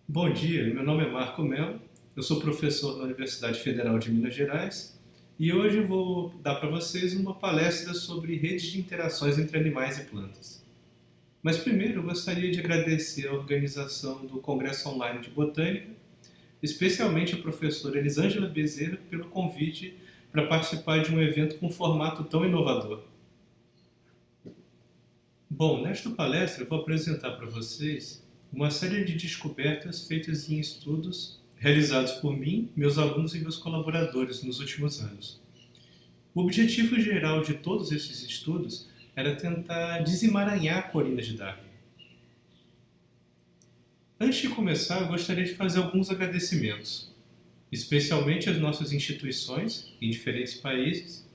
Bom dia, meu nome é Marco Melo, eu sou professor na Universidade Federal de Minas Gerais e hoje eu vou dar para vocês uma palestra sobre redes de interações entre animais e plantas. Mas primeiro eu gostaria de agradecer a organização do Congresso Online de Botânica, especialmente a professora Elisângela Bezerra pelo convite para participar de um evento com um formato tão inovador. Bom, nesta palestra eu vou apresentar para vocês uma série de descobertas feitas em estudos realizados por mim, meus alunos e meus colaboradores nos últimos anos. O objetivo geral de todos esses estudos era tentar desemaranhar a colina de Darwin. Antes de começar, eu gostaria de fazer alguns agradecimentos, especialmente às nossas instituições em diferentes países,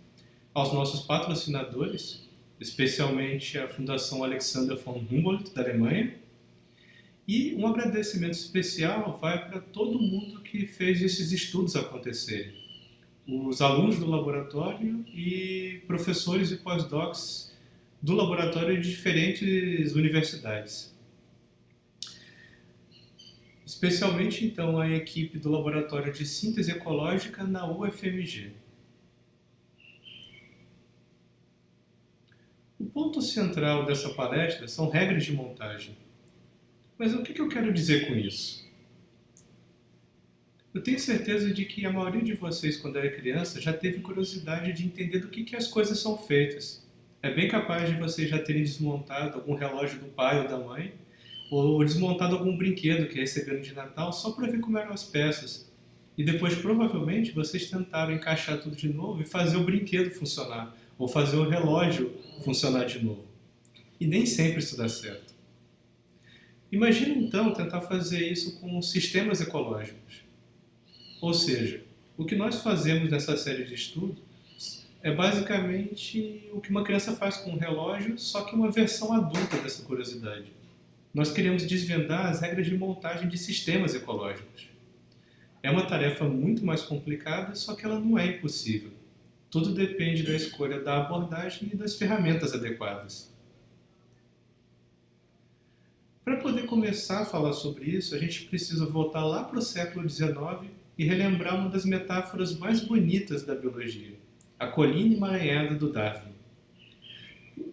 aos nossos patrocinadores, especialmente à Fundação Alexander von Humboldt da Alemanha, e um agradecimento especial vai para todo mundo que fez esses estudos acontecerem. Os alunos do laboratório e professores e pós-docs do laboratório de diferentes universidades. Especialmente, então, a equipe do Laboratório de Síntese Ecológica na UFMG. O ponto central dessa palestra são regras de montagem. Mas o que eu quero dizer com isso? Eu tenho certeza de que a maioria de vocês, quando era criança, já teve curiosidade de entender do que as coisas são feitas. É bem capaz de vocês já terem desmontado algum relógio do pai ou da mãe, ou desmontado algum brinquedo que receberam de Natal só para ver como eram as peças. E depois, provavelmente, vocês tentaram encaixar tudo de novo e fazer o brinquedo funcionar, ou fazer o relógio funcionar de novo. E nem sempre isso dá certo. Imagina então tentar fazer isso com sistemas ecológicos. Ou seja, o que nós fazemos nessa série de estudos é basicamente o que uma criança faz com um relógio, só que uma versão adulta dessa curiosidade. Nós queremos desvendar as regras de montagem de sistemas ecológicos. É uma tarefa muito mais complicada, só que ela não é impossível. Tudo depende da escolha da abordagem e das ferramentas adequadas. Para poder começar a falar sobre isso, a gente precisa voltar lá para o século XIX e relembrar uma das metáforas mais bonitas da biologia, a colina emaranhada do Darwin.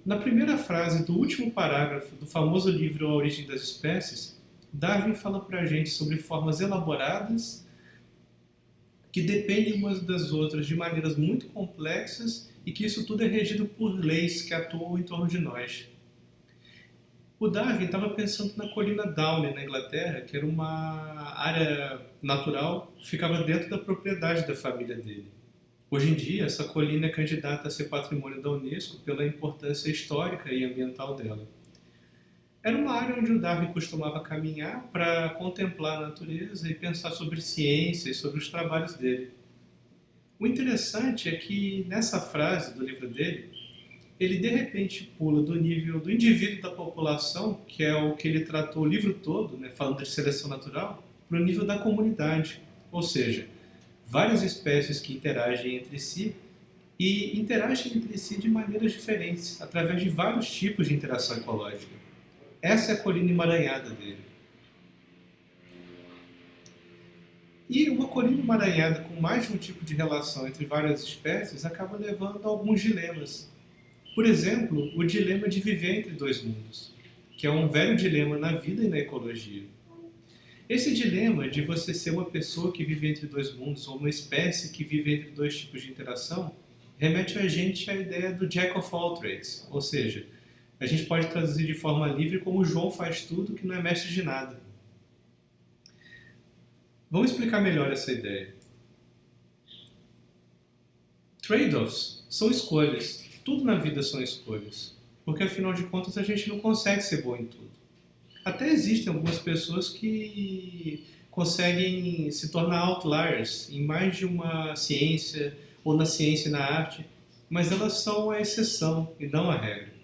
Na primeira frase do último parágrafo do famoso livro A Origem das Espécies, Darwin fala para a gente sobre formas elaboradas que dependem umas das outras de maneiras muito complexas e que isso tudo é regido por leis que atuam em torno de nós. O Darwin estava pensando na colina Downey, na Inglaterra, que era uma área natural que ficava dentro da propriedade da família dele. Hoje em dia, essa colina é candidata a ser patrimônio da Unesco pela importância histórica e ambiental dela. Era uma área onde o Darwin costumava caminhar para contemplar a natureza e pensar sobre ciência e sobre os trabalhos dele. O interessante é que nessa frase do livro dele, ele de repente pula do nível do indivíduo da população, que é o que ele tratou o livro todo, né, falando de seleção natural, para o nível da comunidade. Ou seja, várias espécies que interagem entre si e interagem entre si de maneiras diferentes, através de vários tipos de interação ecológica. Essa é a colina emaranhada dele. E uma colina emaranhada com mais de um tipo de relação entre várias espécies acaba levando a alguns dilemas. Por exemplo, o dilema de viver entre dois mundos, que é um velho dilema na vida e na ecologia. Esse dilema de você ser uma pessoa que vive entre dois mundos ou uma espécie que vive entre dois tipos de interação remete a gente à ideia do Jack of all trades, ou seja, a gente pode traduzir de forma livre como João faz tudo que não é mestre de nada. Vamos explicar melhor essa ideia. Trade-offs são escolhas. Tudo na vida são escolhas. Porque afinal de contas a gente não consegue ser bom em tudo. Até existem algumas pessoas que conseguem se tornar outliers em mais de uma ciência, ou na ciência e na arte, mas elas são a exceção e não a regra.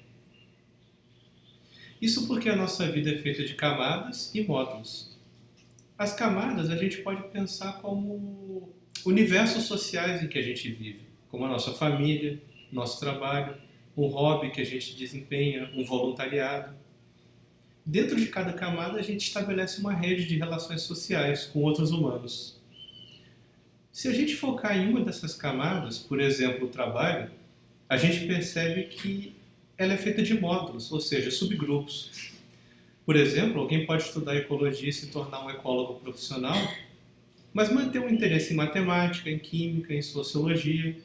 Isso porque a nossa vida é feita de camadas e módulos. As camadas a gente pode pensar como universos sociais em que a gente vive, como a nossa família, nosso trabalho, um hobby que a gente desempenha, um voluntariado. Dentro de cada camada, a gente estabelece uma rede de relações sociais com outros humanos. Se a gente focar em uma dessas camadas, por exemplo, o trabalho, a gente percebe que ela é feita de módulos, ou seja, subgrupos. Por exemplo, alguém pode estudar ecologia e se tornar um ecólogo profissional, mas manter um interesse em matemática, em química, em sociologia.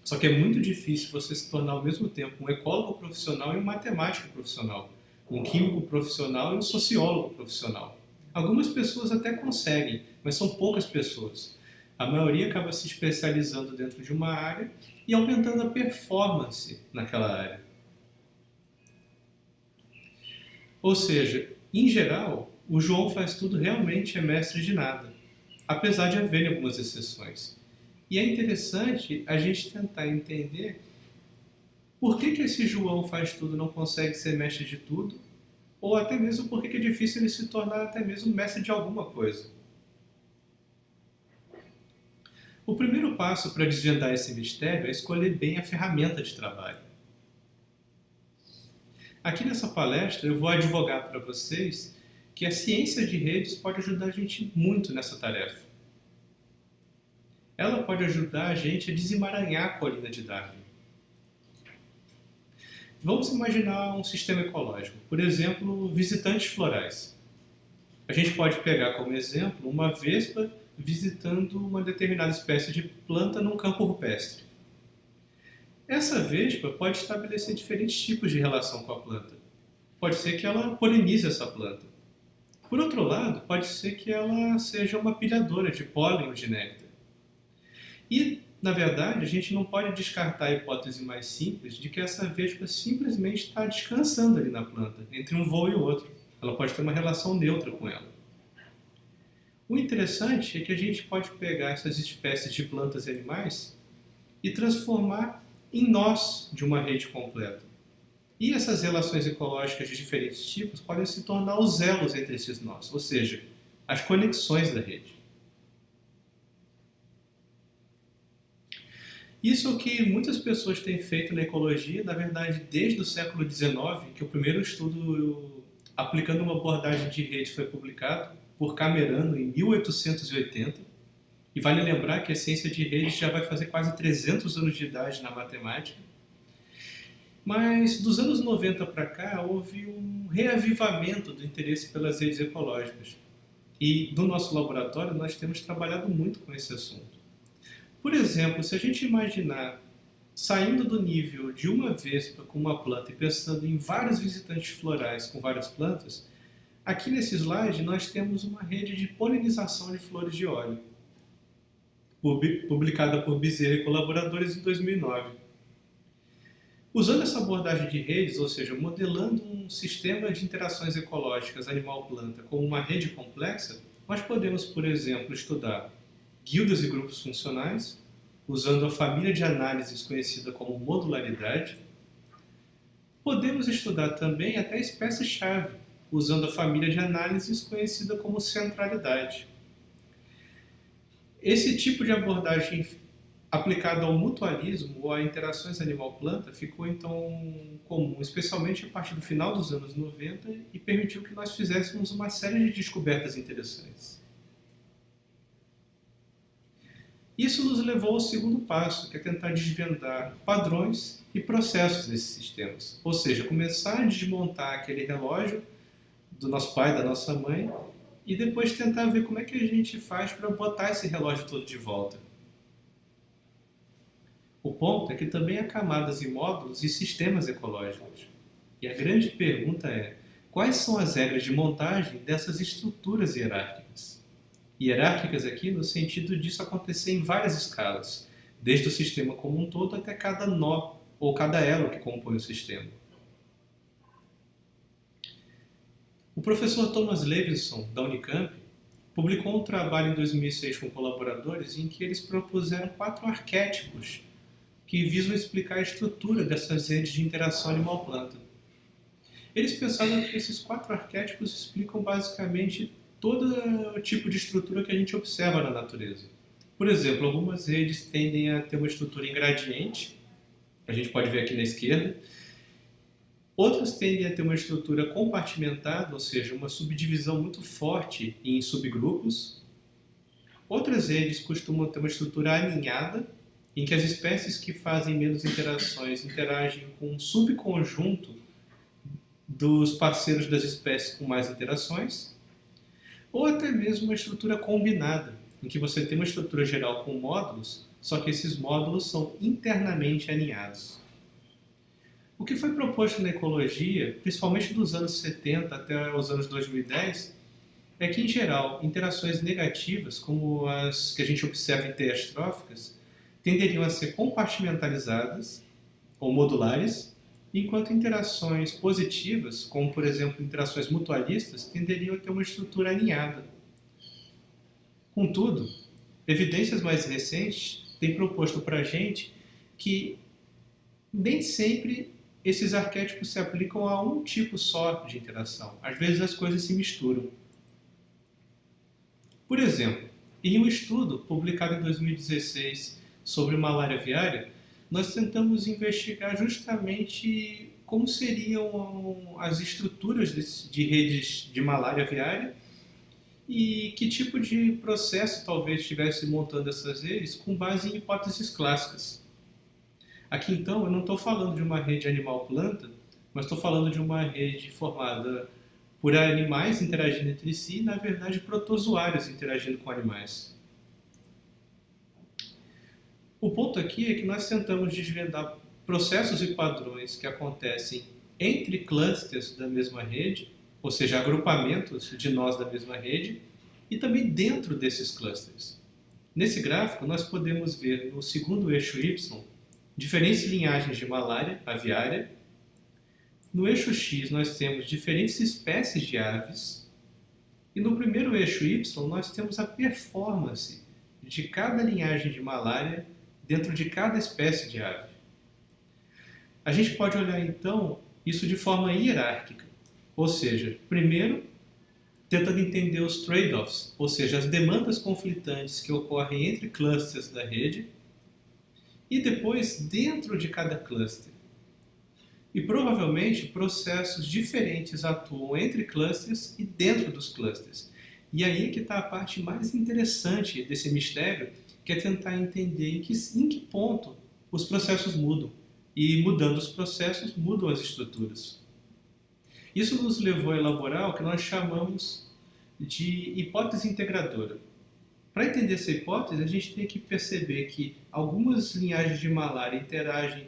Só que é muito difícil você se tornar ao mesmo tempo um ecólogo profissional e um matemático profissional, um químico profissional e um sociólogo profissional. Algumas pessoas até conseguem, mas são poucas pessoas. A maioria acaba se especializando dentro de uma área e aumentando a performance naquela área. Ou seja, em geral, o João faz tudo realmente é mestre de nada, apesar de haver algumas exceções. E é interessante a gente tentar entender por que esse João faz tudo não consegue ser mestre de tudo, ou até mesmo por que é difícil ele se tornar até mesmo mestre de alguma coisa. O primeiro passo para desvendar esse mistério é escolher bem a ferramenta de trabalho. Aqui nessa palestra eu vou advogar para vocês que a ciência de redes pode ajudar a gente muito nessa tarefa. Ela pode ajudar a gente a desemaranhar a colina de Darwin. Vamos imaginar um sistema ecológico, por exemplo, visitantes florais. A gente pode pegar como exemplo uma vespa visitando uma determinada espécie de planta num campo rupestre. Essa vespa pode estabelecer diferentes tipos de relação com a planta. Pode ser que ela polinize essa planta. Por outro lado, pode ser que ela seja uma pilhadora de pólen ou de néctar. E, na verdade, a gente não pode descartar a hipótese mais simples de que essa vespa simplesmente está descansando ali na planta, entre um voo e o outro. Ela pode ter uma relação neutra com ela. O interessante é que a gente pode pegar essas espécies de plantas e animais e transformar em nós de uma rede completa. E essas relações ecológicas de diferentes tipos podem se tornar os elos entre esses nós, ou seja, as conexões da rede. Isso é o que muitas pessoas têm feito na ecologia, na verdade, desde o século XIX, que o primeiro estudo aplicando uma abordagem de rede foi publicado por Camerano em 1880. E vale lembrar que a ciência de redes já vai fazer quase 300 anos de idade na matemática. Mas dos anos 90 para cá houve um reavivamento do interesse pelas redes ecológicas. E no nosso laboratório nós temos trabalhado muito com esse assunto. Por exemplo, se a gente imaginar saindo do nível de uma vespa com uma planta e pensando em vários visitantes florais com várias plantas, aqui nesse slide nós temos uma rede de polinização de flores de óleo, publicada por Bezerra e colaboradores em 2009. Usando essa abordagem de redes, ou seja, modelando um sistema de interações ecológicas animal-planta como uma rede complexa, nós podemos, por exemplo, estudar guildas e grupos funcionais, usando a família de análises conhecida como modularidade. Podemos estudar também até espécie-chave, usando a família de análises conhecida como centralidade. Esse tipo de abordagem aplicada ao mutualismo ou a interações animal-planta ficou então comum, especialmente a partir do final dos anos 90 e permitiu que nós fizéssemos uma série de descobertas interessantes. Isso nos levou ao segundo passo, que é tentar desvendar padrões e processos desses sistemas. Ou seja, começar a desmontar aquele relógio do nosso pai, da nossa mãe, e depois tentar ver como é que a gente faz para botar esse relógio todo de volta. O ponto é que também há camadas e módulos e sistemas ecológicos. E a grande pergunta é, quais são as regras de montagem dessas estruturas hierárquicas? Hierárquicas aqui no sentido disso acontecer em várias escalas, desde o sistema como um todo até cada nó ou cada elo que compõe o sistema. O professor Thomas Levinson, da Unicamp, publicou um trabalho em 2006 com colaboradores em que eles propuseram 4 arquétipos que visam explicar a estrutura dessas redes de interação animal-planta. Eles pensaram que esses 4 arquétipos explicam basicamente todo tipo de estrutura que a gente observa na natureza. Por exemplo, algumas redes tendem a ter uma estrutura em gradiente, a gente pode ver aqui na esquerda, Outras tendem a ter uma estrutura compartimentada, ou seja, uma subdivisão muito forte em subgrupos. Outras redes costumam ter uma estrutura aninhada, em que as espécies que fazem menos interações interagem com um subconjunto dos parceiros das espécies com mais interações, ou até mesmo uma estrutura combinada, em que você tem uma estrutura geral com módulos, só que esses módulos são internamente aninhados. O que foi proposto na ecologia, principalmente dos anos 70 até os anos 2010, é que, em geral, interações negativas, como as que a gente observa em teias tróficas, tenderiam a ser compartimentalizadas ou modulares, enquanto interações positivas, como, por exemplo, interações mutualistas, tenderiam a ter uma estrutura alinhada. Contudo, evidências mais recentes têm proposto para a gente que nem sempre esses arquétipos se aplicam a um tipo só de interação. Às vezes as coisas se misturam. Por exemplo, em um estudo publicado em 2016 sobre malária aviária, nós tentamos investigar justamente como seriam as estruturas de redes de malária aviária e que tipo de processo talvez estivesse montando essas redes com base em hipóteses clássicas. Aqui então eu não estou falando de uma rede animal-planta, mas estou falando de uma rede formada por animais interagindo entre si e, na verdade, protozoários interagindo com animais. O ponto aqui é que nós tentamos desvendar processos e padrões que acontecem entre clusters da mesma rede, ou seja, agrupamentos de nós da mesma rede, e também dentro desses clusters. Nesse gráfico, nós podemos ver no segundo eixo Y diferentes linhagens de malária aviária. No eixo X, nós temos diferentes espécies de aves. E no primeiro eixo Y, nós temos a performance de cada linhagem de malária dentro de cada espécie de ave. A gente pode olhar, então, isso de forma hierárquica. Ou seja, primeiro, tentando entender os trade-offs, ou seja, as demandas conflitantes que ocorrem entre clusters da rede, e depois dentro de cada cluster. E provavelmente processos diferentes atuam entre clusters e dentro dos clusters. E aí que está a parte mais interessante desse mistério, que é tentar entender em que ponto os processos mudam. E mudando os processos, mudam as estruturas. Isso nos levou a elaborar o que nós chamamos de hipótese integradora. Para entender essa hipótese, a gente tem que perceber que algumas linhagens de malária interagem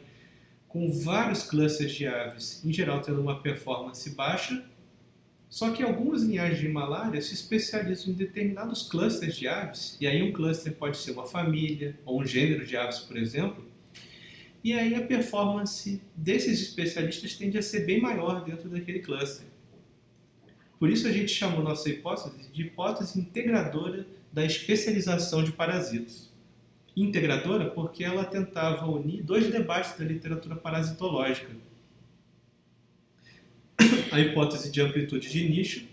com vários clusters de aves, em geral tendo uma performance baixa, só que algumas linhagens de malária se especializam em determinados clusters de aves, e aí um cluster pode ser uma família ou um gênero de aves, por exemplo, e aí a performance desses especialistas tende a ser bem maior dentro daquele cluster. Por isso a gente chamou nossa hipótese de hipótese integradora da especialização de parasitos. Integradora porque ela tentava unir dois debates da literatura parasitológica. A hipótese de amplitude de nicho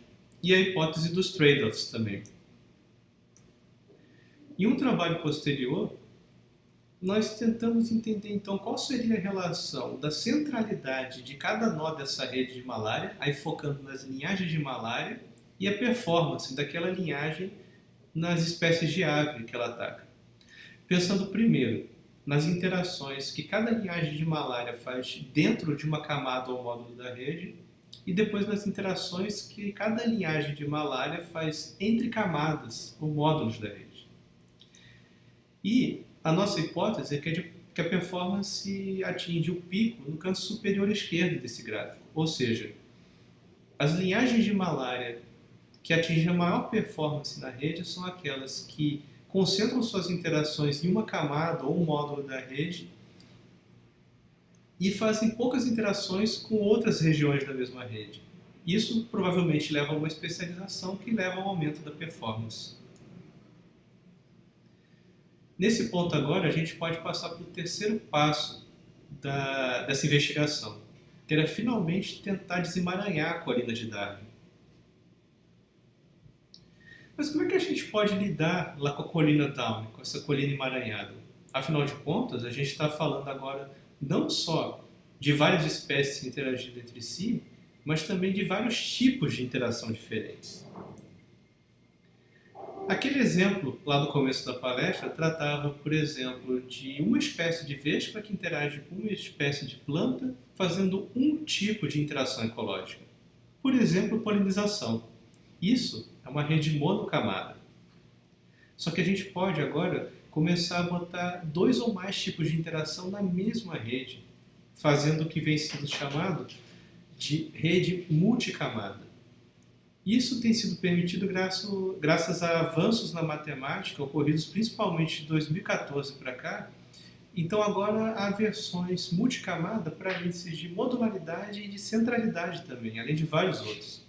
e a hipótese dos trade-offs também. Em um trabalho posterior, nós tentamos entender então qual seria a relação da centralidade de cada nó dessa rede de malária, aí focando nas linhagens de malária, e a performance daquela linhagem nas espécies de ave que ela ataca. Pensando primeiro nas interações que cada linhagem de malária faz dentro de uma camada ou módulo da rede, e depois nas interações que cada linhagem de malária faz entre camadas ou módulos da rede. E a nossa hipótese é que a performance atinge o pico no canto superior esquerdo desse gráfico, ou seja, as linhagens de malária que atingem a maior performance na rede são aquelas que concentram suas interações em uma camada ou um módulo da rede e fazem poucas interações com outras regiões da mesma rede. Isso provavelmente leva a uma especialização que leva ao aumento da performance. Nesse ponto agora, a gente pode passar para o terceiro passo dessa investigação, que era finalmente tentar desemaranhar a colina de Darwin. Mas como é que a gente pode lidar lá com a colina Darwin, com essa colina emaranhada? Afinal de contas, a gente está falando agora não só de várias espécies interagindo entre si, mas também de vários tipos de interação diferentes. Aquele exemplo lá do começo da palestra tratava, por exemplo, de uma espécie de vespa que interage com uma espécie de planta, fazendo um tipo de interação ecológica. Por exemplo, polinização. Isso é uma rede monocamada. Só que a gente pode agora começar a botar 2 ou mais tipos de interação na mesma rede, fazendo o que vem sendo chamado de rede multicamada. Isso tem sido permitido graças a avanços na matemática ocorridos principalmente de 2014 para cá. Então agora há versões multicamada para índices de modularidade e de centralidade também, além de vários outros.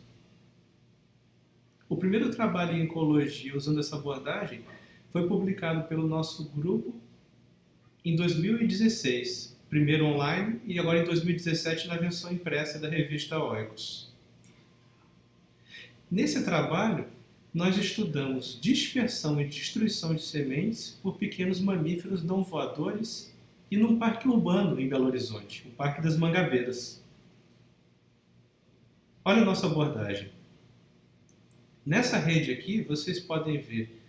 O primeiro trabalho em ecologia usando essa abordagem foi publicado pelo nosso grupo em 2016, primeiro online e agora em 2017 na versão impressa da revista Oikos. Nesse trabalho, nós estudamos dispersão e destruição de sementes por pequenos mamíferos não voadores e num parque urbano em Belo Horizonte, o Parque das Mangabeiras. Olha a nossa abordagem. Nessa rede aqui, vocês podem ver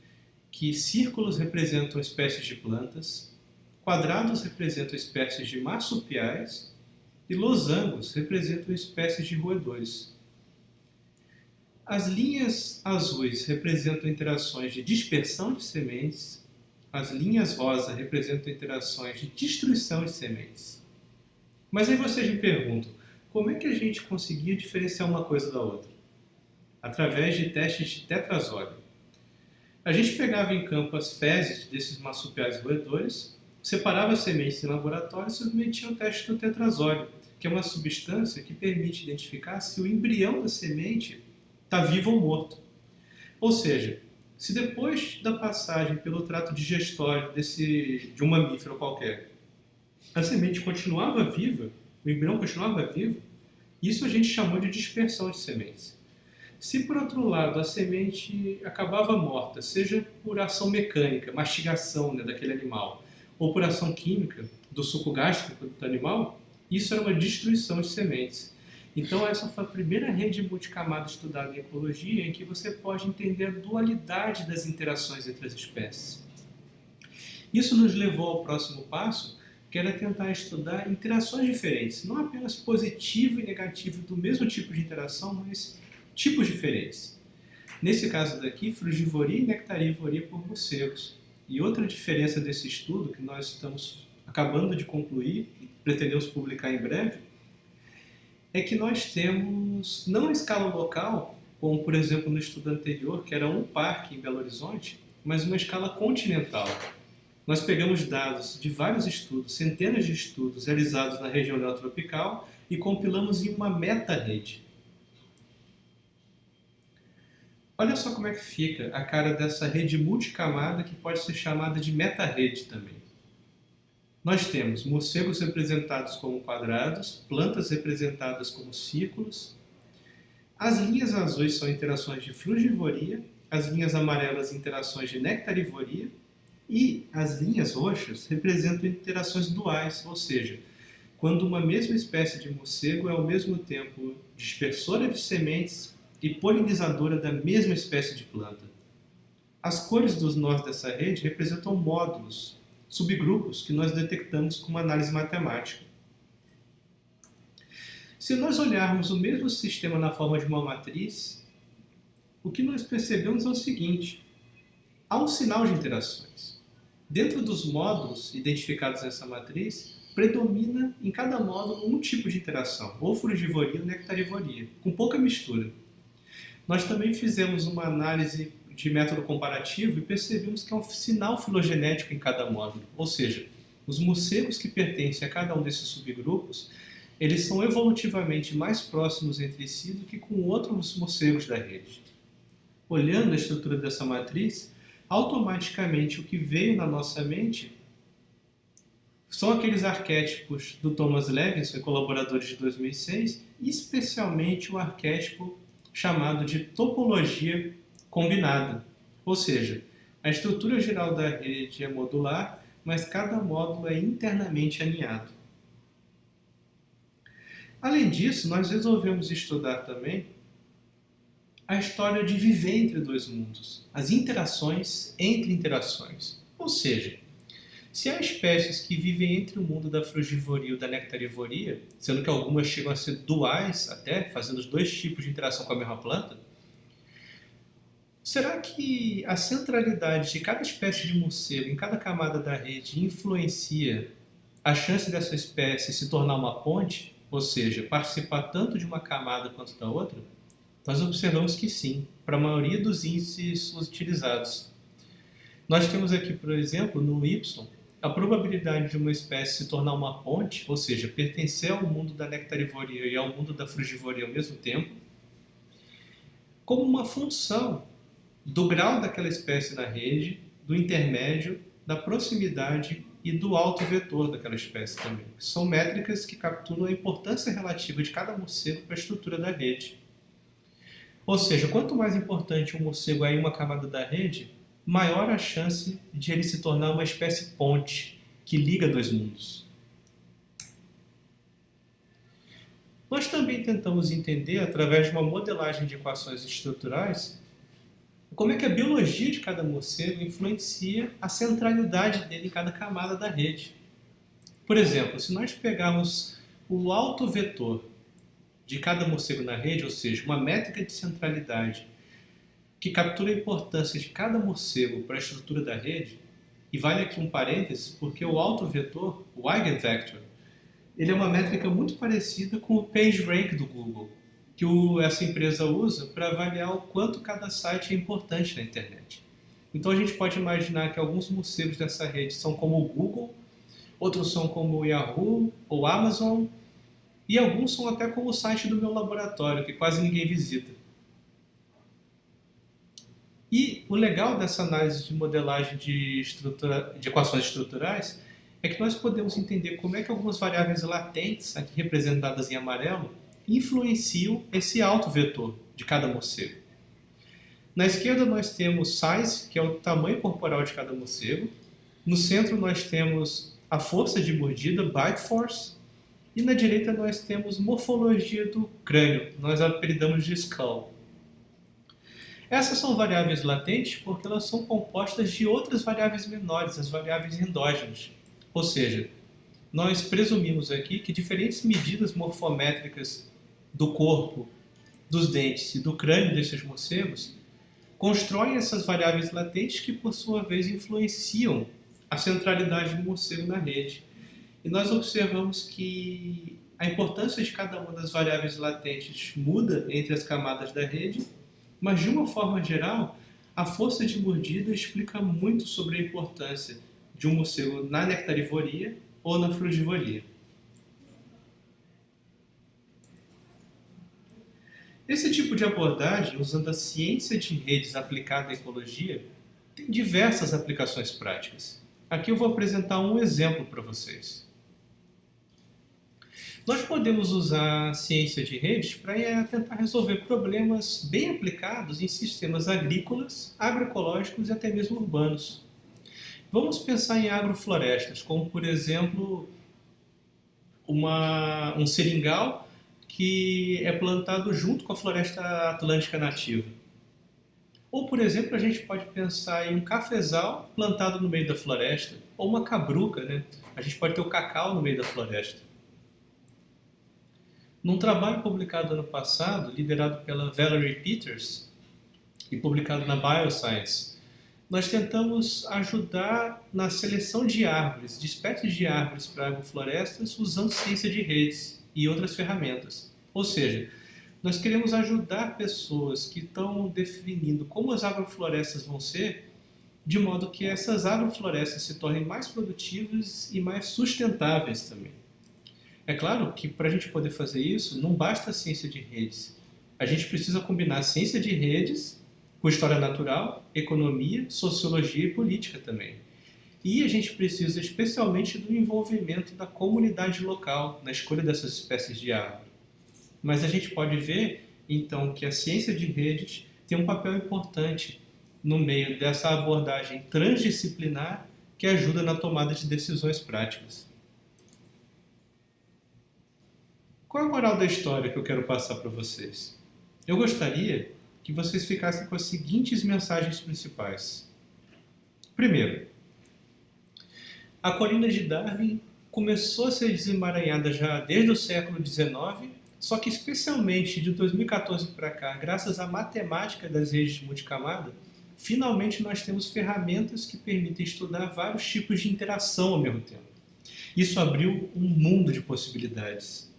que círculos representam espécies de plantas, quadrados representam espécies de marsupiais e losangos representam espécies de roedores. As linhas azuis representam interações de dispersão de sementes, as linhas rosa representam interações de destruição de sementes. Mas aí vocês me perguntam, como é que a gente conseguia diferenciar uma coisa da outra? Através de testes de tetrazóleo. A gente pegava em campo as fezes desses marsupiais roedores, separava as sementes em laboratório e submetia ao teste do tetrazóleo, que é uma substância que permite identificar se o embrião da semente está vivo ou morto. Ou seja, se depois da passagem pelo trato digestório de um mamífero qualquer, a semente continuava viva, o embrião continuava vivo, isso a gente chamou de dispersão de sementes. Se, por outro lado, a semente acabava morta, seja por ação mecânica, mastigação daquele animal, ou por ação química do suco gástrico do animal, isso era uma destruição de sementes. Então, essa foi a primeira rede multicamada estudada em ecologia em que você pode entender a dualidade das interações entre as espécies. Isso nos levou ao próximo passo, que era tentar estudar interações diferentes, não apenas positivo e negativo do mesmo tipo de interação, mas tipos diferentes. Nesse caso daqui, frugivoria e nectarivoria por morcegos. E outra diferença desse estudo, que nós estamos acabando de concluir e pretendemos publicar em breve, é que nós temos, não a escala local, como por exemplo no estudo anterior, que era um parque em Belo Horizonte, mas uma escala continental. Nós pegamos dados de vários estudos, centenas de estudos realizados na região neotropical e compilamos em uma meta-rede. Olha só como é que fica a cara dessa rede multicamada que pode ser chamada de meta-rede também. Nós temos morcegos representados como quadrados, plantas representadas como círculos. As linhas azuis são interações de frugivoria, as linhas amarelas interações de nectarivoria e as linhas roxas representam interações duais, ou seja, quando uma mesma espécie de morcego é ao mesmo tempo dispersora de sementes e polinizadora da mesma espécie de planta. As cores dos nós dessa rede representam módulos, subgrupos que nós detectamos com uma análise matemática. Se nós olharmos o mesmo sistema na forma de uma matriz, o que nós percebemos é o seguinte: há um sinal de interações. Dentro dos módulos identificados nessa matriz, predomina em cada módulo um tipo de interação, ou frugivoria ou nectarivoria, com pouca mistura. Nós também fizemos uma análise de método comparativo e percebemos que há um sinal filogenético em cada módulo, ou seja, os morcegos que pertencem a cada um desses subgrupos, eles são evolutivamente mais próximos entre si do que com outros morcegos da rede. Olhando a estrutura dessa matriz, automaticamente o que veio na nossa mente são aqueles arquétipos do Thomas Levinson, colaboradores de 2006, e especialmente o arquétipo chamado de topologia combinada. Ou seja, a estrutura geral da rede é modular, mas cada módulo é internamente alinhado. Além disso, nós resolvemos estudar também a história de viver entre dois mundos, as interações entre interações. Ou seja, se há espécies que vivem entre o mundo da frugivoria e o da nectarivoria, sendo que algumas chegam a ser duais até, fazendo os dois tipos de interação com a mesma planta, será que a centralidade de cada espécie de morcego em cada camada da rede influencia a chance dessa espécie se tornar uma ponte, ou seja, participar tanto de uma camada quanto da outra? Nós observamos que sim, para a maioria dos índices utilizados. Nós temos aqui, por exemplo, no Y, a probabilidade de uma espécie se tornar uma ponte, ou seja, pertencer ao mundo da nectarivoria e ao mundo da frugivoria ao mesmo tempo, como uma função do grau daquela espécie na rede, do intermédio, da proximidade e do alto vetor daquela espécie também. São métricas que capturam a importância relativa de cada morcego para a estrutura da rede. Ou seja, quanto mais importante um morcego é em uma camada da rede, maior a chance de ele se tornar uma espécie ponte que liga dois mundos. Nós também tentamos entender, através de uma modelagem de equações estruturais, como é que a biologia de cada morcego influencia a centralidade dele em cada camada da rede. Por exemplo, se nós pegarmos o alto vetor de cada morcego na rede, ou seja, uma métrica de centralidade que captura a importância de cada morcego para a estrutura da rede, e vale aqui um parênteses, porque o alto vetor, o eigenvector, ele é uma métrica muito parecida com o PageRank do Google, que essa empresa usa para avaliar o quanto cada site é importante na internet. Então a gente pode imaginar que alguns morcegos dessa rede são como o Google, outros são como o Yahoo ou Amazon, e alguns são até como o site do meu laboratório, que quase ninguém visita. E o legal dessa análise de modelagem de equações estruturais é que nós podemos entender como é que algumas variáveis latentes, aqui representadas em amarelo, influenciam esse alto vetor de cada morcego. Na esquerda nós temos size, que é o tamanho corporal de cada morcego. No centro nós temos a força de mordida, bite force. E na direita nós temos morfologia do crânio, nós apelidamos de skull. Essas são variáveis latentes porque elas são compostas de outras variáveis menores, as variáveis endógenas. Ou seja, nós presumimos aqui que diferentes medidas morfométricas do corpo, dos dentes e do crânio desses morcegos constroem essas variáveis latentes que, por sua vez, influenciam a centralidade do morcego na rede. E nós observamos que a importância de cada uma das variáveis latentes muda entre as camadas da rede, mas de uma forma geral, a força de mordida explica muito sobre a importância de um morcego na nectarivoria ou na frugivoria. Esse tipo de abordagem, usando a ciência de redes aplicada à ecologia, tem diversas aplicações práticas. Aqui eu vou apresentar um exemplo para vocês. Nós podemos usar a ciência de redes para tentar resolver problemas bem aplicados em sistemas agrícolas, agroecológicos e até mesmo urbanos. Vamos pensar em agroflorestas, como por exemplo um seringal que é plantado junto com a floresta atlântica nativa. Ou, por exemplo, a gente pode pensar em um cafezal plantado no meio da floresta, ou uma cabruca, né? A gente pode ter o cacau no meio da floresta. Num trabalho publicado ano passado, liderado pela Valerie Peters e publicado na Bioscience, nós tentamos ajudar na seleção de árvores, de espécies de árvores para agroflorestas, usando ciência de redes e outras ferramentas. Ou seja, nós queremos ajudar pessoas que estão definindo como as agroflorestas vão ser, de modo que essas agroflorestas se tornem mais produtivas e mais sustentáveis também. É claro que para a gente poder fazer isso, não basta a ciência de redes. A gente precisa combinar a ciência de redes com história natural, economia, sociologia e política também. E a gente precisa especialmente do envolvimento da comunidade local na escolha dessas espécies de árvore. Mas a gente pode ver, então, que a ciência de redes tem um papel importante no meio dessa abordagem transdisciplinar que ajuda na tomada de decisões práticas. Qual é a moral da história que eu quero passar para vocês? Eu gostaria que vocês ficassem com as seguintes mensagens principais. Primeiro, a colina de Darwin começou a ser desemaranhada já desde o século XIX, só que especialmente de 2014 para cá, graças à matemática das redes de multicamada, finalmente nós temos ferramentas que permitem estudar vários tipos de interação ao mesmo tempo. Isso abriu um mundo de possibilidades.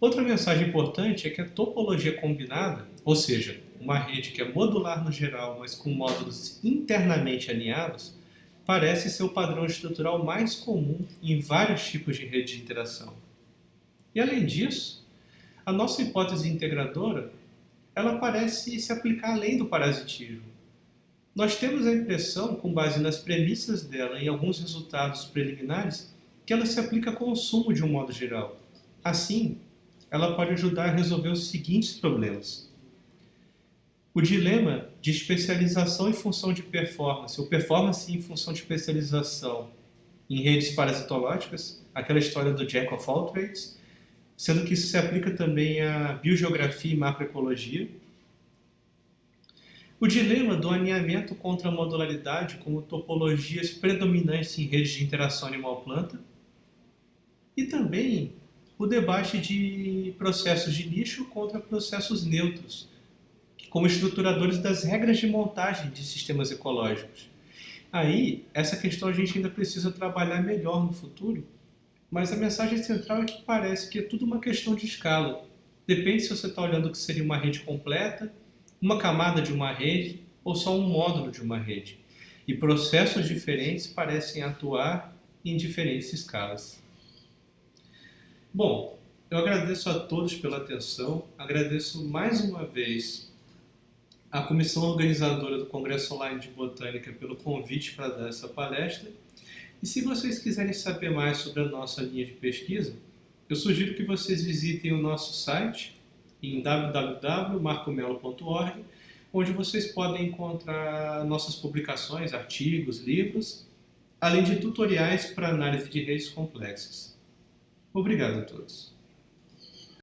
Outra mensagem importante é que a topologia combinada, ou seja, uma rede que é modular no geral, mas com módulos internamente alinhados, parece ser o padrão estrutural mais comum em vários tipos de rede de interação. E além disso, a nossa hipótese integradora, ela parece se aplicar além do parasitismo. Nós temos a impressão, com base nas premissas dela e alguns resultados preliminares, que ela se aplica ao consumo de um modo geral. Assim, ela pode ajudar a resolver os seguintes problemas. O dilema de especialização em função de performance, ou performance em função de especialização em redes parasitológicas, aquela história do Jack of all trades, sendo que isso se aplica também à biogeografia e macroecologia. O dilema do alinhamento contra a modularidade como topologias predominantes em redes de interação animal-planta. E também o debate de processos de nicho contra processos neutros, como estruturadores das regras de montagem de sistemas ecológicos. Aí, essa questão a gente ainda precisa trabalhar melhor no futuro, mas a mensagem central é que parece que é tudo uma questão de escala. Depende se você está olhando o que seria uma rede completa, uma camada de uma rede ou só um módulo de uma rede. E processos diferentes parecem atuar em diferentes escalas. Bom, eu agradeço a todos pela atenção, agradeço mais uma vez à comissão organizadora do Congresso Online de Botânica pelo convite para dar essa palestra. E se vocês quiserem saber mais sobre a nossa linha de pesquisa, eu sugiro que vocês visitem o nosso site em www.marcomelo.org, onde vocês podem encontrar nossas publicações, artigos, livros, além de tutoriais para análise de redes complexas. Obrigado a todos.